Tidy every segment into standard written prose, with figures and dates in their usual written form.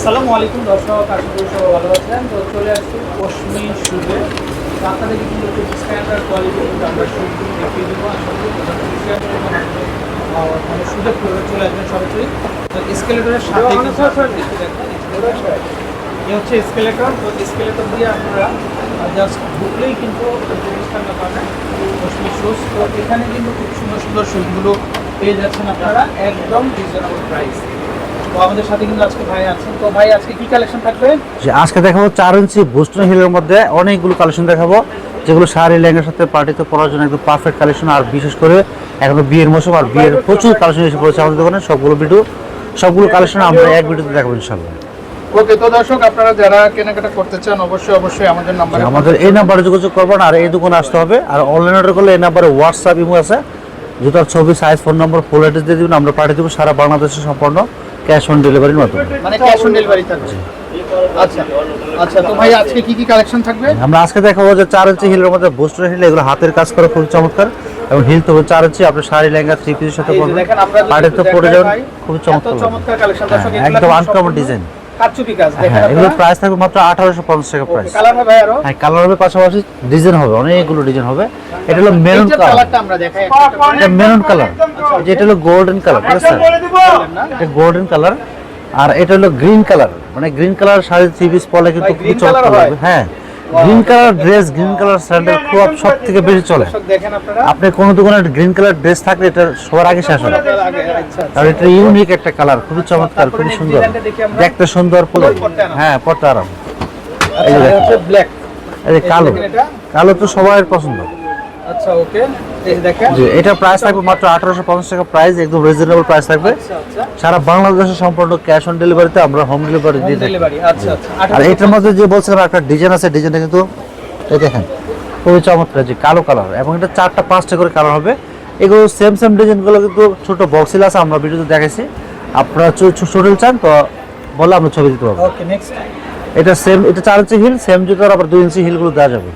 আসসালামু আলাইকুম দর্শক, আশা করি সবাই ভালো আছেন। তো চলে আসছি পশমি শুজে। তো আপনাদেরকে কিন্তু একটু স্ট্যান্ডার্ড কোয়ালিটি কিন্তু আমরা শুজগুলো দেখিয়ে দেবো। আশা করি মানে শুজে চলে আসবেন সরাসরি। তো স্কেলেটরের সাথে এ হচ্ছে স্কেলেটর। তো স্কেলেটর দিয়ে আপনারা জাস্ট ঢুকলেই কিন্তু জিনিসটা পাবেন পশমি শুজ। তো এখানে কিন্তু খুব সুন্দর সুন্দর শুজগুলো পেয়ে যাচ্ছেন আপনারা একদম রিজনেবল প্রাইস। আমাদের সাথে কিন্তু আজকে ভাই আছেন। তো ভাই আজকে কি কালেকশন থাকবে? যে আজকে দেখাবো 4 ইঞ্চি বোস্টন হিলের মধ্যে অনেকগুলো কালেকশন দেখাবো, যেগুলো শাড়ি লেহেঙ্গার সাথে পার্টিতে পরার জন্য একদম পারফেক্ট কালেকশন। আর বিশেষ করে এখন বিয়ের মৌসুম, আর বিয়ের প্রচুর কালেকশন এসে পড়েছে আমাদের দোকানে। সবগুলো কালেকশন আমরা এক ভিডিওতে দেখাবো ইনশাআল্লাহ। ওকে, তো দর্শক আপনারা যারা কেনাকাটা করতে চান অবশ্যই আমাদের নাম্বারে, আমাদের এই নাম্বারে যোগাযোগ করবেন। আর এই দোকানে আসতে হবে। আর অনলাইন অর্ডার করলে এই নাম্বারে হোয়াটসঅ্যাপ ইমো আছে, জুতার ছবি, সাইজ, ফোন নম্বর, ফুল অ্যাড্রেস দিয়ে দিবেন, আমরা পাঠিয়ে দেবো সারা বাংলাদেশে সম্পূর্ণ ক্যাশ অন ডেলিভারির মাধ্যমে। মানে ক্যাশ অন ডেলিভারি থাকবে। আচ্ছা আচ্ছা, তো ভাই আজকে কি কি কালেকশন থাকবে? আমরা আজকে দেখাবো যে 4 ইঞ্চি হিলের মধ্যে বোস্টন হিল, এগুলো হাতের কাজ করা খুব চমৎকার। এবং হিল তো 4 ইঞ্চি, আপনি শাড়ি লেহেঙ্গা থ্রি পিসের সাথে পরবেন, পার্টিতে পরে যাবেন, খুব চমৎকার কালেকশন। দর্শক একদম আনকমন ডিজাইন। কারচুপি কাজ দেখেন এগুলো প্রাইস থাকবে মাত্র 1850 টাকা প্রাইস। কালার হবে আরো? হ্যাঁ, কালার হবে, পাশাপাশি ডিজাইন হবে, অনেকগুলো ডিজাইন হবে। এটা হলো মেরুন কালারটা আমরা দেখাই। এটা মেরুন কালার, যেটা হলো গোল্ডেন কালার, ঠিক আছে? এটা গোল্ডেন কালার। আর এটা হলো গ্রিন কালার, মানে green colour sari three piece পরলে কিন্তু খুব চমৎকার লাগবে। হ্যাঁ, green colour dress, green colour sandal খুব সবথেকে বেশি চলে। দেখেন আপনারা, আপনি কোনো দোকানে গ্রিন কালার ড্রেস থাকলে এটা সবার আগে শেষ হয়। আর এটা ইউনিক একটা কালার, খুবই চমৎকার, খুবই সুন্দর, দেখতে সুন্দর, হ্যাঁ পরতে আরাম। এই যে ব্ল্যাক, এই যে কালো, কালো তো সবার পছন্দ। আচ্ছা ওকে, এই দেখেন জি, এটা প্রাইস থাকবে মাত্র 1850 টাকা প্রাইস, একদম রিজনেবল প্রাইস থাকবে। সারা বাংলাদেশে সম্পূর্ণ ক্যাশ অন ডেলিভারিতে আমরা হোম ডেলিভারি দিয়ে থাকি। আচ্ছা আচ্ছা। আর এটার মধ্যে যে বলছিলাম একটা ডিজাইন আছে, ডিজাইনটা কিন্তু এই দেখেন খুবই চমৎকার, যে কালো কালার, এবং এটা 4টা 5টা করে কালার হবে। এগুলো সেম ডিজাইনগুলো কিন্তু ছোট বক্সিল আছে, আমরা ভিডিওতে দেখাইছি। আপনারা ছোট চান তো বলে আমরা ছবি দিতে পারবো। ওকে, নেক্সট। এটা সেম, এটা 4 ইঞ্চি হিল, সেম জুতার আবার 2 ইঞ্চি হিলগুলো দেওয়া যাবে।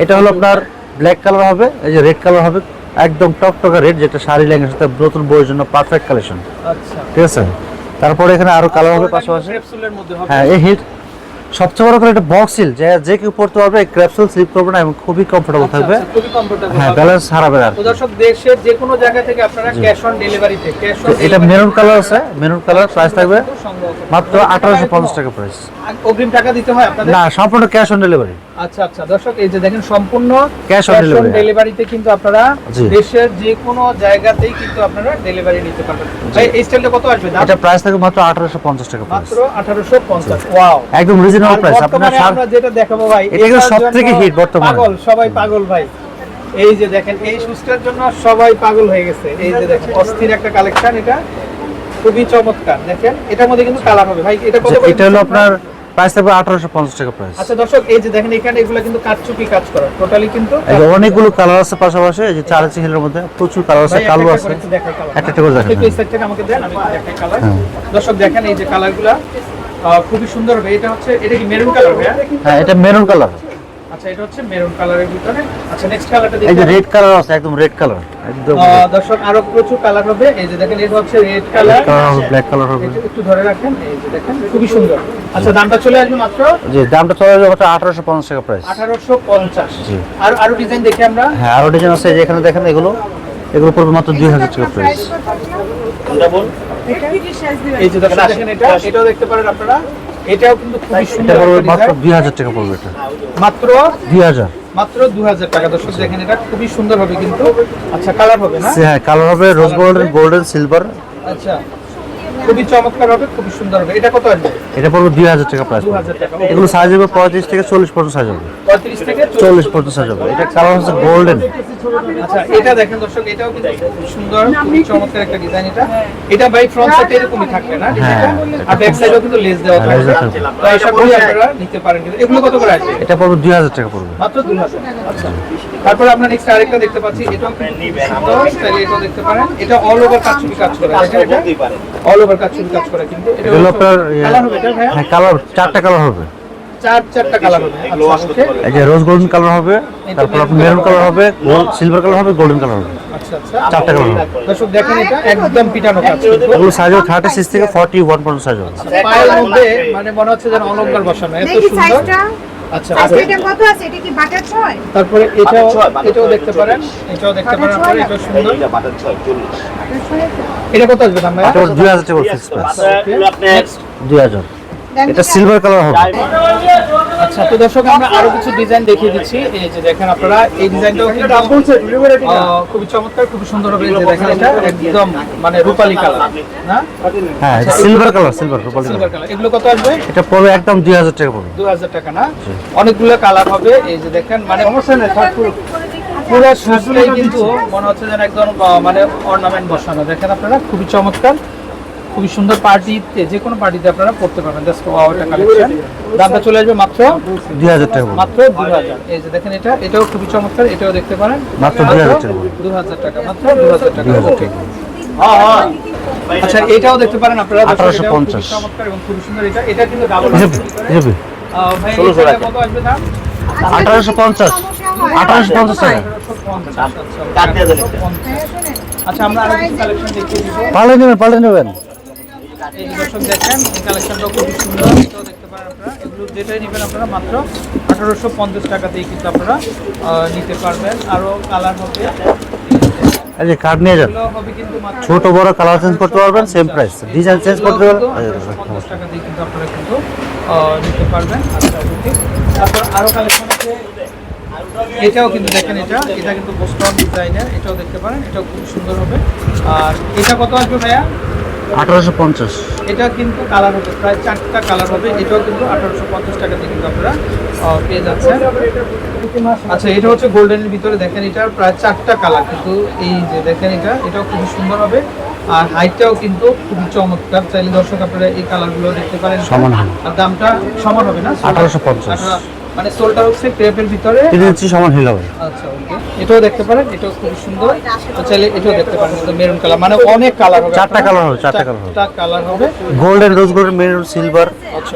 এটা হলো আপনার ব্ল্যাক কালার হবে, এই যে রেড কালার হবে, একদম টকটকা রেড, যেটা শাড়ি লেহেঙ্গার সাথে নতুন বইয়ের জন্য পারফেক্ট কালেকশন। আচ্ছা, ঠিক আছে। তারপরে এখানে আরো কালার হবে পাশাপাশি। ক্যাপসুলের মধ্যে হবে। হ্যাঁ, এই হিট সবচেয়ে বড় করে এটা বক্স হিল, যে কেউ পড়তে পারবে, ক্র্যাপসুল স্লিপ করবে না এবং খুবই কমফোর্টেবল থাকবে। খুবই কমফোর্টেবল। হ্যাঁ, ব্যালেন্স হারাবে না। তো দর্শক, দেশের যে কোনো জায়গা থেকে আপনারা ক্যাশ অন ডেলিভারিতে, ক্যাশ অন এটা মেরুন কালার আছে, মেরুন কালার প্রাইস থাকবে মাত্র 1850 টাকা প্রাইস। অগ্রিম টাকা দিতে হয় আপনাদের? না, সম্পূর্ণ ক্যাশ অন ডেলিভারি। আচ্ছা আচ্ছা, দর্শক এই যে দেখেন সম্পূর্ণ ক্যাশ অন ডেলিভারিতে কিন্তু আপনারা দেশের যে কোনো জায়গাতেই কিন্তু আপনারা ডেলিভারি নিতে পারবেন। ভাই এই স্টাইলটা কত আসবে দাম? এটা প্রাইস থাকবে মাত্র 1850 টাকা প্রাইস। মাত্র 1850। ওয়াও, একদম রিজনেবল প্রাইস। আপনারা আমরা যেটা দেখাবো ভাই, এটা সবথেকে হিট বর্তমানে। পাগল, সবাই পাগল ভাই। এই যে দেখেন, এই শুজটার জন্য সবাই পাগল হয়ে গেছে। এই যে দেখেন অস্থির একটা কালেকশন, এটা খুবই চমৎকার। দেখেন এটার মধ্যে কিন্তু কালার হবে ভাই। এটা কত? এটা হলো আপনার প্রাইস থাকবে 1850 টাকা প্রাইস। আচ্ছা দর্শক, এই যে দেখেন এখানে এগুলো কিন্তু কারচুপি কাজ করা, টোটালি কিন্তু অনেকগুলো কালার আছে পাশাপাশি। এই যে 4 ইঞ্চি হিলের মধ্যে প্রচুর কালার আছে, কালো আছে, একটা করে দেখেন। এই সাইড থেকে আমাকে দেন, আমি দেখাই কালার। দর্শক দেখেন এই যে কালারগুলো খুবই সুন্দর হবে। এটা হচ্ছে, এটা কি মেরুন কালার ভাই? হ্যাঁ, এটা মেরুন কালার। আচ্ছা, এটা হচ্ছে মেরুন কালারের ভিতরে। আচ্ছা, নেক্সট কালারটা দেখুন। এই যে রেড কালার আছে, একদম রেড কালার, একদম। দর্শক আরো প্রচুর কালার হবে। এই যে দেখেন, এটা হচ্ছে রেড কালার, ব্ল্যাক কালার হবে। একটু ধরে রাখেন। এই যে দেখেন খুবই সুন্দর। আচ্ছা, দামটা চলে আসবে মাত্র? জি, দামটা চলে আসবে মাত্র 1850 টাকা প্রাইস। 1850। জি। আর আরো ডিজাইন দেখি আমরা। হ্যাঁ, আরো ডিজাইন আছে, যে এখানে দেখেন এগুলো পড়বে মাত্র 2000 টাকা প্রাইস। এই যে দেখেন এটাও দেখতে পারেন আপনারা। এটাও কিন্তু খুবই সুন্দর। এটা পড়বে মাত্র 2000 টাকা পড়বে। এটা মাত্র 2000, মাত্র 2000 টাকা। দর্শক দেখেন, এটা খুবই সুন্দর হবে কিন্তু। আচ্ছা, কালার হবে না? হ্যাঁ, কালার হবে রোজ গোল্ডেন সিলভার। আচ্ছা, খুবই চমৎকার হবে, খুবই সুন্দর হবে। এটা কত আসবে? এটা পড়বে 2000 টাকা প্রাইস। 2000 টাকা। এগুলো সাইজ হবে 35 থেকে 40 পর্যন্ত সাইজ হবে। 35 থেকে 40 পর্যন্ত সাইজ হবে। এটা কালার হচ্ছে গোল্ডেন। আচ্ছা, এটা দেখেন দর্শক, এটাও কিন্তু খুব সুন্দর, খুব চমৎকার একটা ডিজাইন। এটা বাই ফ্রন্ট সাইডে এরকমই থাকবে না ডিজাইনটা, আর ব্যাক সাইডেও কিন্তু লেস দেওয়া থাকবে। তো আশা করি আপনারা নিতে পারেন। কিন্তু এগুলো কত করে আসবে? এটা পড়বে 2000 টাকা পড়বে। মাত্র 2000। আচ্ছা, তারপর আমরা নেক্সট আরেকটা দেখতে পাচ্ছি। এটাও সুন্দর স্টাইলে, এটাও দেখতে পারেন। এটা অল ওভার কারচুপি কাজ করা, অল ওভার কারচুপি কাজ করা কিন্তু। এটা হলো আপনার কালার হবে এটা ভাই? হ্যাঁ, কালার 4টা কালার হবে। চারটা কালার হবে। আচ্ছা, okay। এই যে রোজ গোল্ডেন কালার হবে, তারপর আপনার মেরুন কালার হবে, গোল্ড সিলভার কালার হবে, গোল্ডেন কালার হবে। আচ্ছা আচ্ছা, চারটা কালার হবে। দর্শক দেখেন এটা একদম পিটানো কাজ। এগুলো সাইজ হবে 36 থেকে 41 পর্যন্ত সাইজ হবে। পায়ের মধ্যে মানে মনে হচ্ছে যেন অলংকার বসানো, এত দেখি সুন্দর। সাইজটা। আচ্ছা, এটা কত আছে? এটা কি বাটার 6? তারপরে এটাও দেখতে পারেন, এটাও দেখতে পারেন আপনারা, এটাও সুন্দর। বাটার 6 এটা কত আসবে দাম ভাই? এটা 2000 টাকা ফিক্স প্রাইস। নেক্সট 2000। এটা সিলভার কালার হবে। আচ্ছা, তো দর্শক আমরা আরো কিছু ডিজাইন দেখিয়ে দিচ্ছি। এই যে দেখেন আপনারা, এই ডিজাইনটাও কিন্তু খুবই চমৎকার, খুবই সুন্দর হবে। এই যে দেখেন এটা একদম মানে রূপালী কালার, না? হ্যাঁ, এটা সিলভার কালার, সিলভার রূপালি সিলভার কালার। কালার। এগুলো কত আসবে? এটা পড়বে একদম 2000 টাকা পড়বে। 2000 টাকা না? অনেকগুলো কালার হবে। এই যে দেখেন মানে পুরো সুজটাই কিন্তু মনে হচ্ছে যেন একদম মানে অর্নামেন্ট বসানো। দেখেন আপনারা, খুবই চমৎকার, খুবই সুন্দর। পার্টিতে, যে কোনো পার্টিতে আপনারা পড়তে পারবেন। জাস্ট ওয়াও, এটা কালেকশন। দামটা চলে আসবে মাত্র 2000 টাকা পড়বে। মাত্র 2000। এই যে দেখেন এটাও খুবই চমৎকার, এটাও দেখতে পারেন। মাত্র 2000 টাকা। 2000 টাকা, মাত্র 2000 টাকা। 2000 ওকে। টাকা। আচ্ছা, এটাও দেখতে পারেন আপনারা। দর্শক, এটাও 1850 খুবই চমৎকার এবং খুবই সুন্দর। এটা কিন্তু ডাবল হিপ হিপ ভাই, এটা কত আসবে দাম? 1850 1850 টাকা। আচ্ছা, আমরা আরো কিছু কালেকশন দেখিয়ে দিব। পাল্টে নেবেন। এই যে দর্শক দেখেন, এই কালেকশনটাও খুবই সুন্দর। এটাও দেখতে পারেন আপনারা। এগুলো যেটাই নেবেন আপনারা মাত্র 1850 টাকাতেই কিন্তু আপনারা নিতে পারবেন। আরো কালার হবে, এই যে কার্ড নিয়ে যান, এগুলো হবে কিন্তু মাত্র ছোট বড় কালার চেঞ্জ করতে পারবেন, সেম প্রাইস, ডিজাইন চেঞ্জ করতে পারবেন। 50 টাকা দিয়ে কিন্তু আপনারা কিন্তু নিতে পারবেন। আচ্ছা, ওকে। তারপর আরো কালেকশন আছে। এটাও কিন্তু দেখেন, এটা কিন্তু বোস্টন ডিজাইনের। এটাও দেখতে পারেন, এটাও খুব সুন্দর হবে। আর এটা কত আসবে ভাইয়া? 1850। এটা কিন্তু কালার হবে, প্রায় 4টা কালার হবে। এটাও কিন্তু 1850 টাকা দিয়ে কিন্তু আপনারা পেয়ে যাচ্ছেন। আচ্ছা, এটা হচ্ছে গোল্ডেনের ভিতরে। দেখেন এটার প্রায় 4টা কালার কিন্তু। এই যে দেখেন এটাও খুবই সুন্দর হবে। আর হাইটটাও কিন্তু খুবই চমৎকার। চাইলে দর্শক আপনারা এই কালারগুলো দেখতে পারেন। সমান হবে। আর দামটা সমান হবে না? 1850। মানে সোলটা হচ্ছে ক্রেপের ভিতরে। 3 ইঞ্চি সমান হিল হবে। আচ্ছা, ওকে। এটাও দেখতে পারেন, এটাও খুব সুন্দর। তো চাইলে এটাও দেখতে পারেন, কিন্তু মেরুন কালার, মানে অনেক কালার হবে। 4টা কালার হবে, 4টা কালার হবে। 4টা কালার হবে। গোল্ডেন, রোজ গোল্ডেন, মেরুন, সিলভার। আচ্ছা,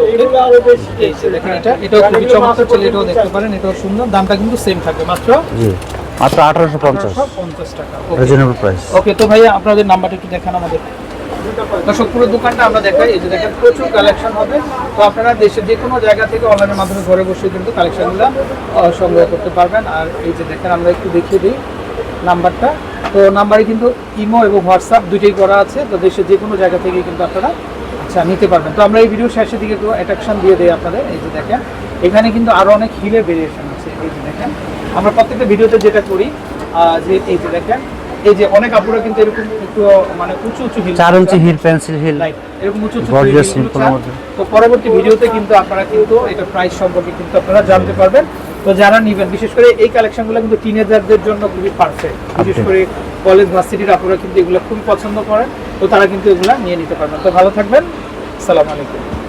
এই যে দেখেন এটাও খুবই চমৎকার। চাইলে এটাও দেখতে পারেন, এটাও সুন্দর। দামটা কিন্তু সেম থাকবে, মাত্র জি, মাত্র 1850। 1850 টাকা। Reasonable price. ওকে, তো ভাইয়া আপনাদের নাম্বারটা একটু দেখান আমাদের। দর্শক, পুরো দোকানটা আমরা দেখাই। এই যে দেখেন প্রচুর কালেকশন হবে। তো আপনারা দেশের যে কোনো জায়গা থেকে অনলাইনের মাধ্যমে ঘরে বসে কিন্তু কালেকশনগুলো সংগ্রহ করতে পারবেন। আর এই যে দেখেন, আমরা একটু দেখিয়ে দিই নাম্বারটা। তো নাম্বারে কিন্তু ইমো এবং হোয়াটসঅ্যাপ দুটোই করা আছে। তো দেশের যে কোনো জায়গা থেকে কিন্তু আপনারা নিতে পারবেন। তো আমরা এই ভিডিও শেষের দিকে একটু অ্যাট্রাকশন দিয়ে দিই আপনাদের। এই যে দেখেন, এখানে কিন্তু আরো অনেক হিলের ভেরিয়েশন আছে। এই যে দেখেন, আমরা প্রত্যেকটা ভিডিওতে যেটা করি যে এই যে দেখেন, এই যে অনেক আপুরা কিন্তু এরকম একটু মানে উঁচু হিল, 4 ইঞ্চি হিল, পেন্সিল হিল, লাইট এরকম উঁচু গর্জিয়াস হিলগুলো সিম্পলের চান। মধ্যে। তো পরবর্তী ভিডিওতে কিন্তু আপনারা কিন্তু এটা প্রাইস সম্পর্কে কিন্তু আপনারা জানতে পারবেন। তো যারা নেবেন, বিশেষ করে এই কালেকশনগুলো কিন্তু টিনেজারদের জন্য খুবই পারফেক্ট। বিশেষ করে কলেজ ভার্সিটির আপুরা কিন্তু এগুলো খুবই পছন্দ করেন। তো তারা কিন্তু এগুলো নিয়ে নিতে পারবেন। তো ভালো থাকবেন, আসসালামু আলাইকুম।